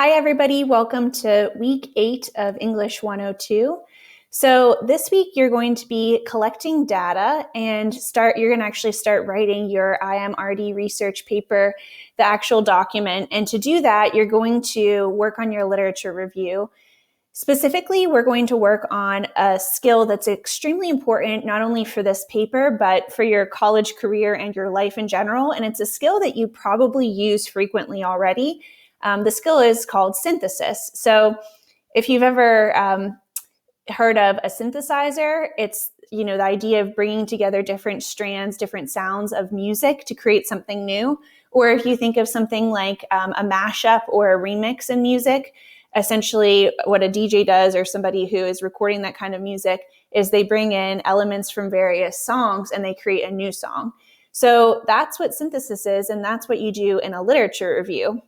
Hi, everybody. Welcome to week 8 of English 102. So this week you're going to be collecting data and you're going to actually start writing your IMRD research paper, the actual document. And to do that, you're going to work on your literature review. Specifically, we're going to work on a skill that's extremely important, not only for this paper, but for your college career and your life in general. And it's a skill that you probably use frequently already. The skill is called synthesis. So if you've ever heard of a synthesizer, it's the idea of bringing together different strands, different sounds of music to create something new. Or if you think of something like a mashup or a remix in music, essentially what a DJ does, or somebody who is recording that kind of music, is they bring in elements from various songs and they create a new song. So that's what synthesis is, and that's what you do in a literature review.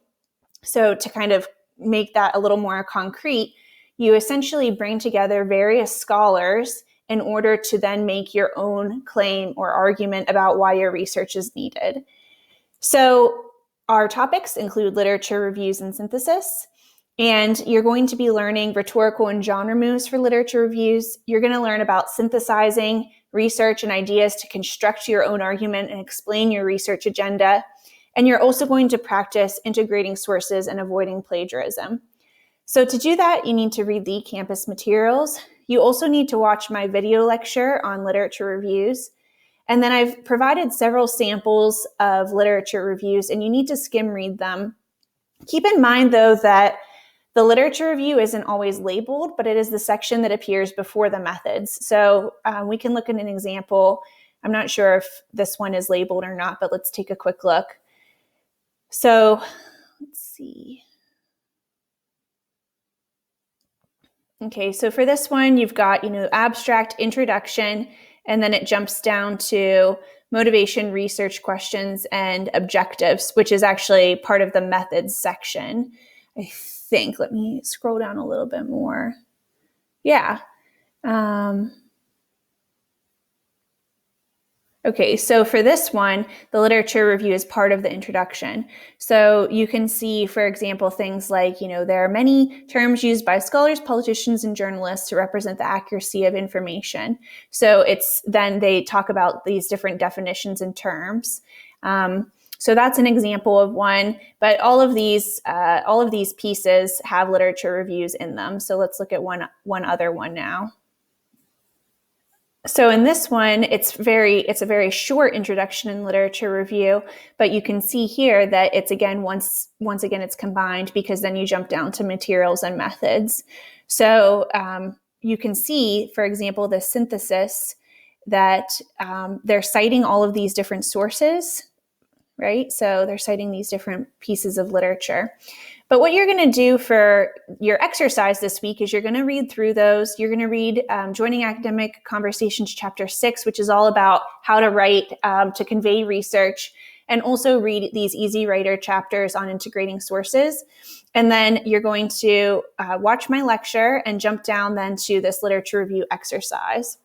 So to kind of make that a little more concrete, you essentially bring together various scholars in order to then make your own claim or argument about why your research is needed. So our topics include literature reviews and synthesis. And you're going to be learning rhetorical and genre moves for literature reviews. You're going to learn about synthesizing research and ideas to construct your own argument and explain your research agenda. And you're also going to practice integrating sources and avoiding plagiarism. So to do that, you need to read the campus materials. You also need to watch my video lecture on literature reviews. And then I've provided several samples of literature reviews, and you need to skim read them. Keep in mind, though, that the literature review isn't always labeled, but it is the section that appears before the methods. So we can look at an example. I'm not sure if this one is labeled or not, but let's take a quick look. So let's see. Okay, so for this one, you've got, abstract, introduction, and then it jumps down to motivation, research questions, and objectives, which is actually part of the methods section, I think. Let me scroll down a little bit more. Yeah. Okay, so for this one, the literature review is part of the introduction. So you can see, for example, things like, there are many terms used by scholars, politicians, and journalists to represent the accuracy of information. So then they talk about these different definitions and terms. So that's an example of one, but all of these pieces have literature reviews in them. So let's look at one other one now. So in this one, it's a very short introduction in literature review, but you can see here that it's again, once again, it's combined, because then you jump down to materials and methods. So you can see, for example, the synthesis, that they're citing all of these different sources, right? So they're citing these different pieces of literature. But what you're going to do for your exercise this week is you're going to read through those. You're going to read Joining Academic Conversations, Chapter 6, which is all about how to write to convey research, and also read these Easy Writer chapters on integrating sources. And then you're going to watch my lecture and jump down then to this literature review exercise.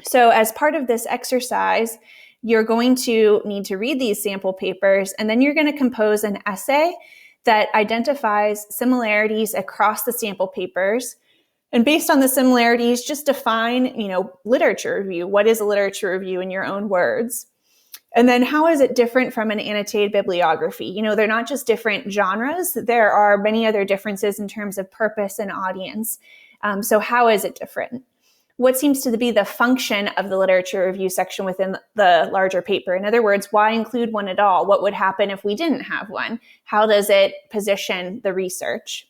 So as part of this exercise, you're going to need to read these sample papers, and then you're going to compose an essay that identifies similarities across the sample papers. And based on the similarities, just define, literature review. What is a literature review in your own words? And then how is it different from an annotated bibliography? They're not just different genres. There are many other differences in terms of purpose and audience. So how is it different? What seems to be the function of the literature review section within the larger paper? In other words, why include one at all? What would happen if we didn't have one? How does it position the research?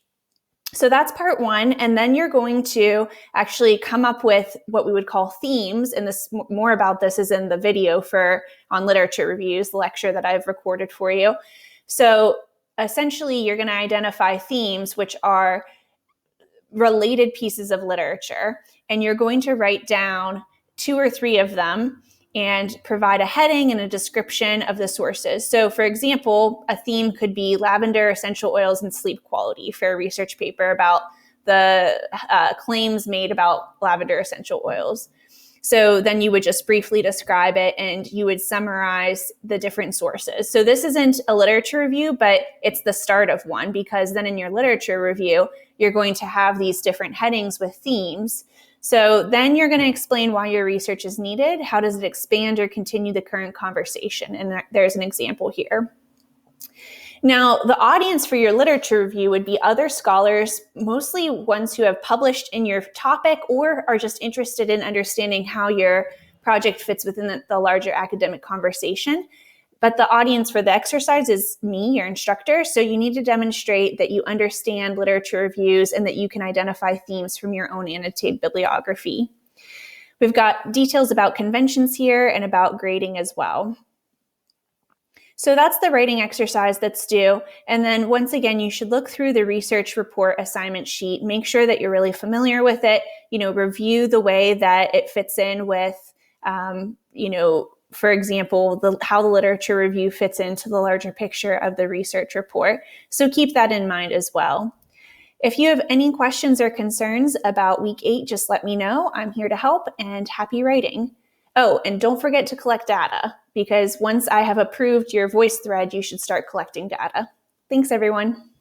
So that's part one. And then you're going to actually come up with what we would call themes. And more about this is in the video on literature reviews, the lecture that I've recorded for you. So essentially, you're going to identify themes, which are related pieces of literature, and you're going to write down 2 or 3 of them and provide a heading and a description of the sources. So for example, a theme could be lavender, essential oils, and sleep quality for a research paper about the claims made about lavender essential oils. So then you would just briefly describe it and you would summarize the different sources. So this isn't a literature review, but it's the start of one, because then in your literature review, you're going to have these different headings with themes. So then you're going to explain why your research is needed. How does it expand or continue the current conversation? And there's an example here. Now, the audience for your literature review would be other scholars, mostly ones who have published in your topic or are just interested in understanding how your project fits within the larger academic conversation. But the audience for the exercise is me, your instructor, so you need to demonstrate that you understand literature reviews and that you can identify themes from your own annotated bibliography. We've got details about conventions here and about grading as well. So that's the writing exercise that's due. And then once again, you should look through the research report assignment sheet, make sure that you're really familiar with it, review the way that it fits in with, for example, how the literature review fits into the larger picture of the research report. So keep that in mind as well. If you have any questions or concerns about week 8, just let me know. I'm here to help, and happy writing. Oh, and don't forget to collect data, because once I have approved your voice thread, you should start collecting data. Thanks, everyone.